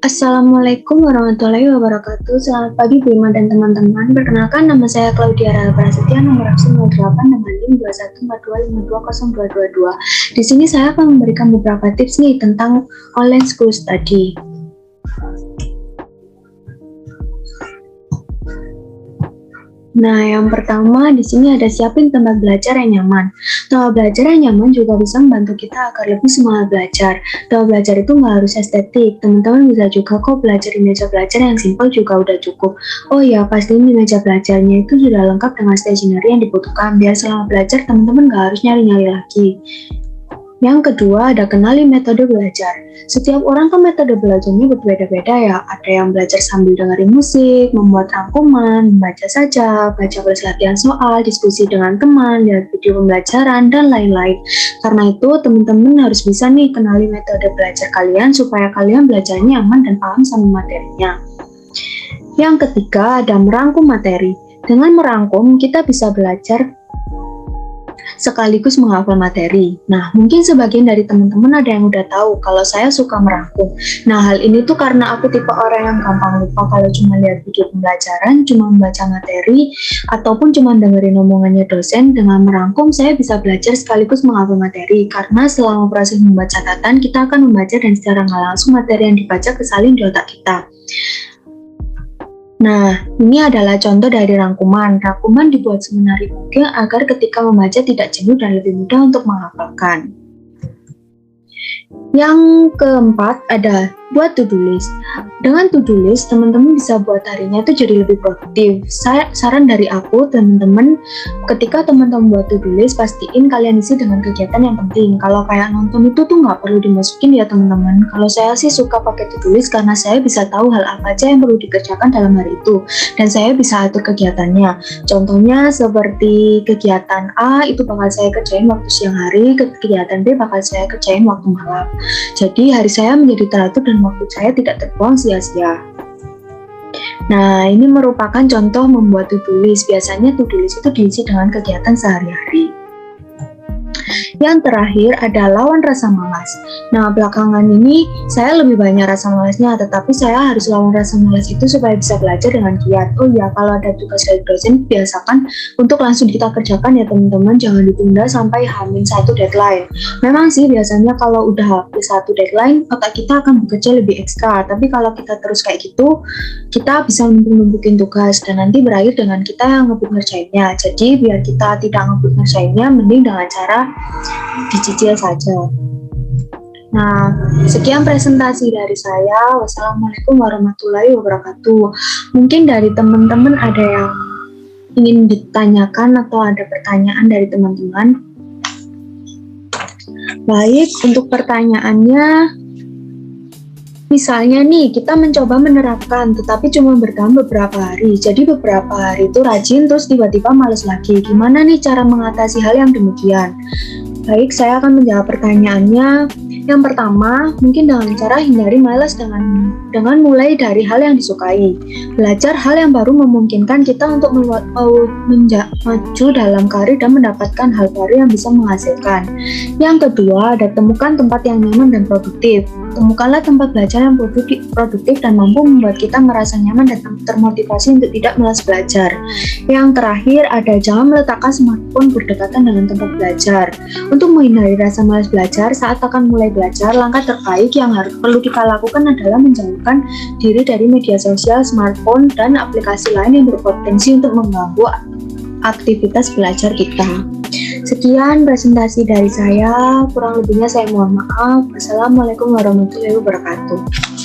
Assalamualaikum warahmatullahi wabarakatuh. Selamat pagi Bu Ima dan teman-teman. Perkenalkan, nama saya Claudia Rahel Prasetya, nomor absen 08 dengan NIM 2142520222. Di sini saya akan memberikan beberapa tips nih tentang online school study. Nah, yang pertama di sini ada siapin tempat belajar yang nyaman. Tempat belajar yang nyaman juga bisa membantu kita agar lebih semangat belajar. Tempat belajar itu nggak harus estetik. Teman-teman bisa juga kok belajar di meja belajar yang simpel juga udah cukup. Oh ya, pastiin di meja belajarnya itu sudah lengkap dengan stationery yang dibutuhkan. Biar selama belajar teman-teman nggak harus nyari-nyari lagi. Yang kedua, ada kenali metode belajar. Setiap orang kan metode belajarnya berbeda-beda ya. Ada yang belajar sambil dengerin musik, membuat rangkuman, membaca saja, baca tulis latihan soal, diskusi dengan teman, lihat video pembelajaran, dan lain-lain. Karena itu, teman-teman harus bisa nih kenali metode belajar kalian supaya kalian belajarnya aman dan paham sama materinya. Yang ketiga, ada merangkum materi. Dengan merangkum, kita bisa belajar sekaligus menghafal materi. Nah, mungkin sebagian dari teman-teman ada yang udah tahu kalau saya suka merangkum. Nah, hal ini tuh karena aku tipe orang yang gampang lupa kalau cuma lihat video pembelajaran, cuma membaca materi, ataupun cuma dengerin omongannya dosen. Dengan merangkum, saya bisa belajar sekaligus menghafal materi. Karena selama proses membaca catatan, kita akan membaca dan secara nggak langsung materi yang dibaca kesalin di otak kita. Nah, ini adalah contoh dari rangkuman. Rangkuman dibuat semenarik mungkin agar ketika membaca tidak jenuh dan lebih mudah untuk menghafalkan. Yang keempat ada buat to-do list. Dengan to-do list, teman-teman bisa buat harinya itu jadi lebih produktif. Saran dari aku, teman-teman, ketika teman-teman buat to-do list, pastiin kalian isi dengan kegiatan yang penting. Kalau kayak nonton itu tuh nggak perlu dimasukin ya teman-teman. Kalau saya sih suka pakai to-do list karena saya bisa tahu hal apa aja yang perlu dikerjakan dalam hari itu. Dan saya bisa atur kegiatannya. Contohnya seperti kegiatan A itu bakal saya kerjain waktu siang hari, kegiatan B bakal saya kerjain waktu malam. Jadi hari saya menjadi teratur dan waktu saya tidak terbuang sia-sia. Nah, ini merupakan contoh membuat to-do list. Biasanya to-do list itu diisi dengan kegiatan sehari-hari. Yang terakhir ada lawan rasa malas. Nah, belakangan ini saya lebih banyak rasa malasnya, tetapi saya harus lawan rasa malas itu supaya bisa belajar dengan giat. Oh ya, kalau ada tugas dari dosen, biasakan untuk langsung kita kerjakan ya teman-teman, jangan ditunda sampai H-1 deadline. Memang sih biasanya kalau udah H-1 deadline, otak kita akan bekerja lebih ekstra, tapi kalau kita terus kayak gitu, kita bisa numpukin tugas dan nanti berakhir dengan kita yang ngebut ngerjainnya. Jadi biar kita tidak ngebut ngerjainnya, mending dengan cara dicicil saja. Nah, sekian presentasi dari saya. Wassalamualaikum warahmatullahi wabarakatuh. Mungkin dari teman-teman ada yang ingin ditanyakan atau ada pertanyaan dari teman-teman. Baik, untuk pertanyaannya, misalnya nih, kita mencoba menerapkan, tetapi cuma bertahan beberapa hari. Jadi beberapa hari itu rajin, terus tiba-tiba males lagi. Gimana nih cara mengatasi hal yang demikian? Baik, saya akan menjawab pertanyaannya. Yang pertama, mungkin dengan cara hindari malas dengan mulai dari hal yang disukai. Belajar hal yang baru memungkinkan kita untuk maju dalam karir dan mendapatkan hal baru yang bisa menghasilkan. Yang kedua, ada temukan tempat yang nyaman dan produktif. Temukanlah tempat belajar yang produktif dan mampu membuat kita merasa nyaman dan termotivasi untuk tidak malas belajar. Yang terakhir, ada jangan meletakkan smartphone berdekatan dengan tempat belajar. Untuk menghindari rasa malas belajar saat akan mulai belajar, langkah terbaik yang perlu kita lakukan adalah menjauhkan diri dari media sosial, smartphone, dan aplikasi lain yang berpotensi untuk mengganggu aktivitas belajar kita. Sekian presentasi dari saya, kurang lebihnya saya mohon maaf. Wassalamualaikum warahmatullahi wabarakatuh.